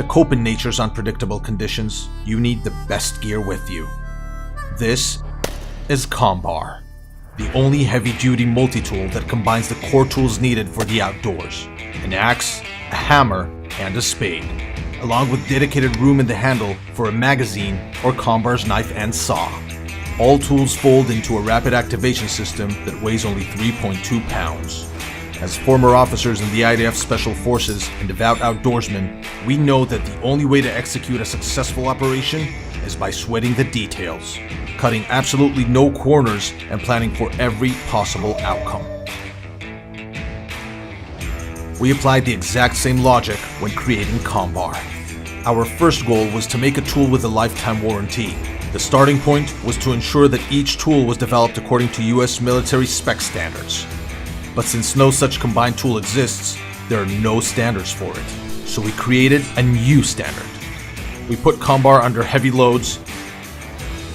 To cope in nature's unpredictable conditions, you need the best gear with you. This is Combar, the only heavy-duty multi-tool that combines the core tools needed for the outdoors: an axe, a hammer, and a spade, along with dedicated room in the handle for a magazine or Combar's knife and saw. All tools fold into a rapid activation system that weighs only 3.2 pounds. As former officers in the IDF Special Forces and devout outdoorsmen, we know that the only way to execute a successful operation is by sweating the details, cutting absolutely no corners, and planning for every possible outcome. We applied the exact same logic when creating Combar. Our first goal was to make a tool with a lifetime warranty. The starting point was to ensure that each tool was developed according to US military spec standards. But since no such combined tool exists, there are no standards for it. So we created a new standard. We put Combar under heavy loads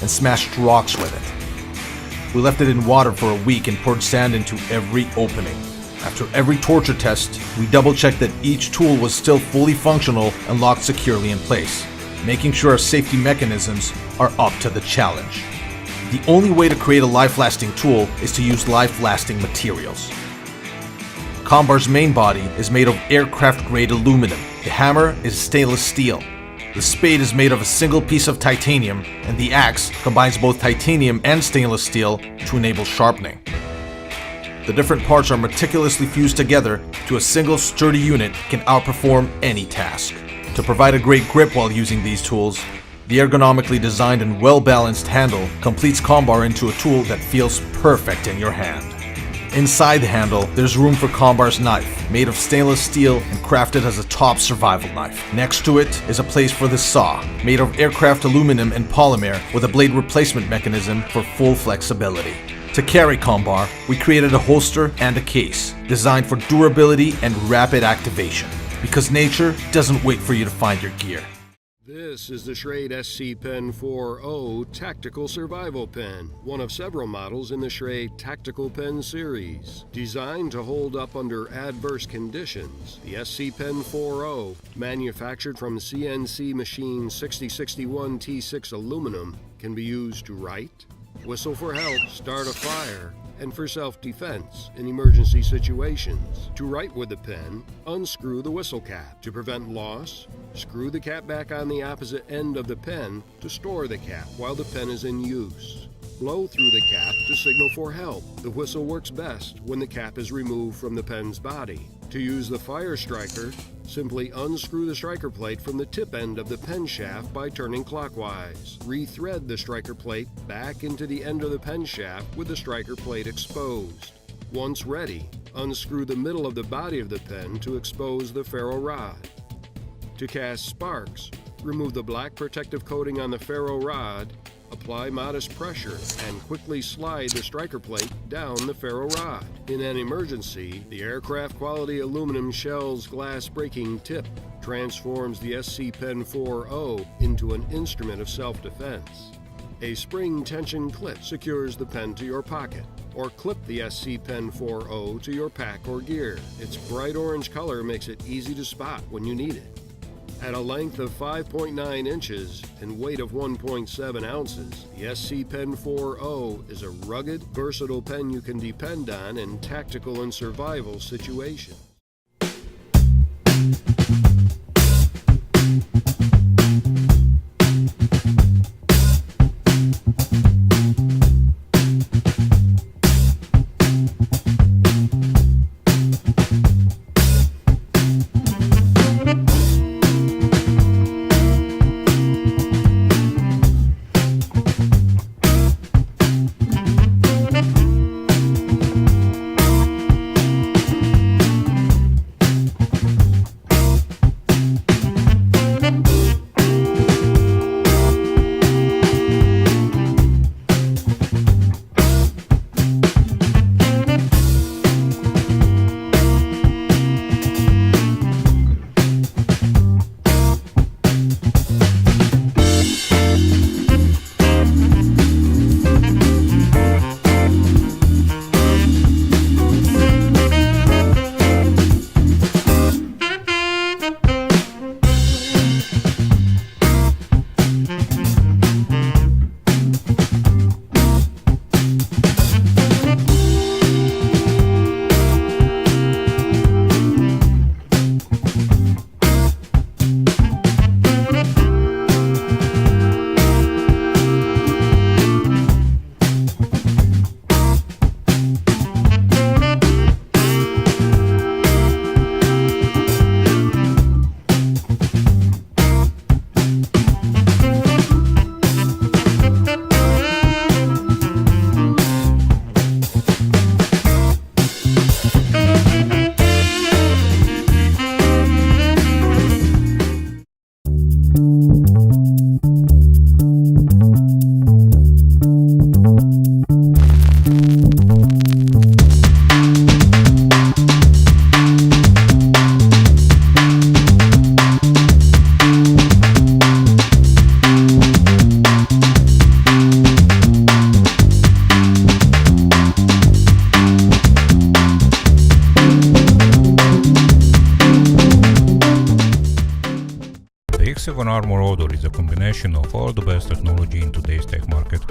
and smashed rocks with it. We left it in water for a week and poured sand into every opening. After every torture test, we double-checked that each tool was still fully functional and locked securely in place, making sure our safety mechanisms are up to the challenge. The only way to create a life-lasting tool is to use life-lasting materials. Combar's main body is made of aircraft-grade aluminum. The hammer is stainless steel. The spade is made of a single piece of titanium, and the axe combines both titanium and stainless steel to enable sharpening. The different parts are meticulously fused together to a single sturdy unit can outperform any task. To provide a great grip while using these tools, the ergonomically designed and well-balanced handle completes Combar into a tool that feels perfect in your hand. Inside the handle, there's room for Combar's knife, made of stainless steel and crafted as a top survival knife. Next to it is a place for the saw, made of aircraft aluminum and polymer with a blade replacement mechanism for full flexibility. To carry Combar, we created a holster and a case, designed for durability and rapid activation, because nature doesn't wait for you to find your gear. This is the Schrade SC Pen 4.0 Tactical Survival Pen, one of several models in the Schrade Tactical Pen series. Designed to hold up under adverse conditions, the SC Pen 4.0, manufactured from CNC machine 6061 T6 aluminum, can be used to write, whistle for help, start a fire, and for self-defense in emergency situations. To write with the pen, unscrew the whistle cap. To prevent loss, screw the cap back on the opposite end of the pen to store the cap while the pen is in use. Blow through the cap to signal for help. The whistle works best when the cap is removed from the pen's body. To use the fire striker, simply unscrew the striker plate from the tip end of the pen shaft by turning clockwise. Rethread the striker plate back into the end of the pen shaft with the striker plate exposed. Once ready, unscrew the middle of the body of the pen to expose the ferro rod. To cast sparks, remove the black protective coating on the ferro rod, apply modest pressure, and quickly slide the striker plate down the ferro rod. In an emergency, the aircraft quality aluminum shell's glass breaking tip transforms the SC Pen 4.0 into an instrument of self-defense. A spring tension clip secures the pen to your pocket, or clip the SC Pen 4.0 to your pack or gear. Its bright orange color makes it easy to spot when you need it. At a length of 5.9 inches and weight of 1.7 ounces, the SC Pen 4.0 is a rugged, versatile pen you can depend on in tactical and survival situations. 7 Armor Order is a combination of all the best technology in today's tech market,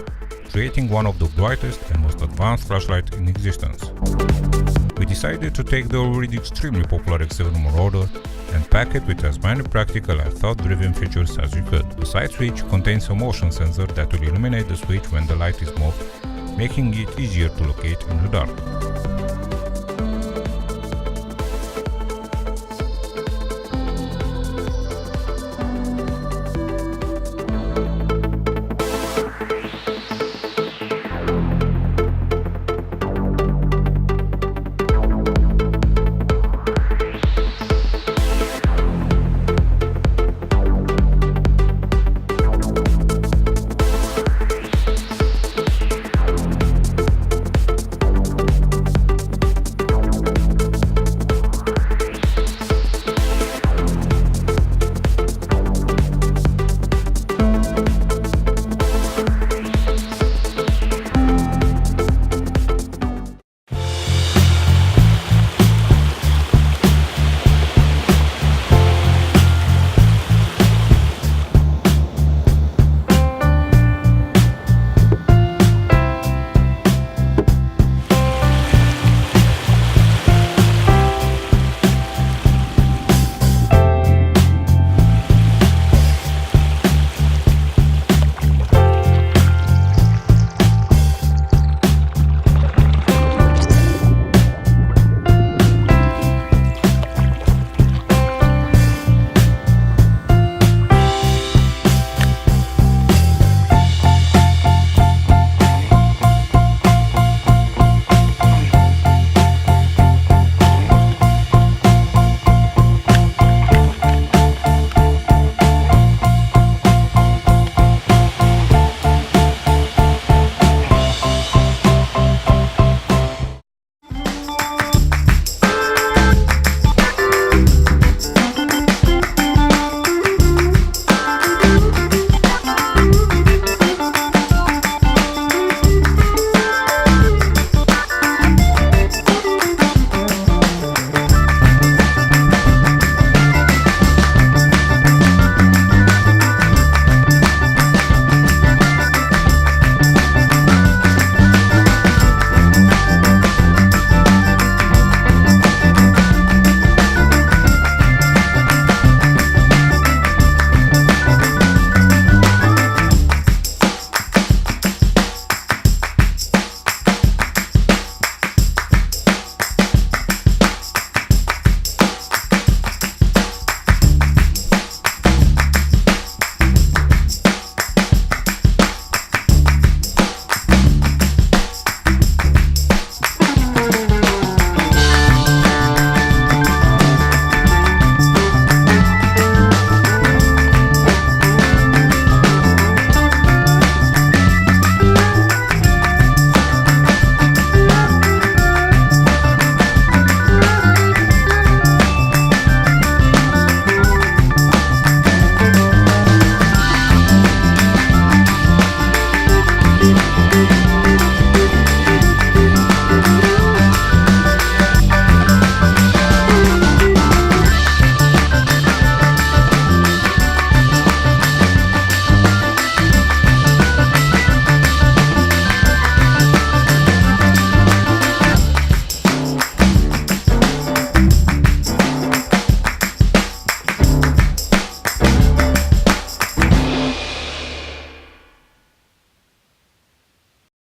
creating one of the brightest and most advanced flashlights in existence. We decided to take the already extremely popular X7 Armor Order and pack it with as many practical and thought-driven features as we could. The side switch contains a motion sensor that will illuminate the switch when the light is moved, making it easier to locate in the dark.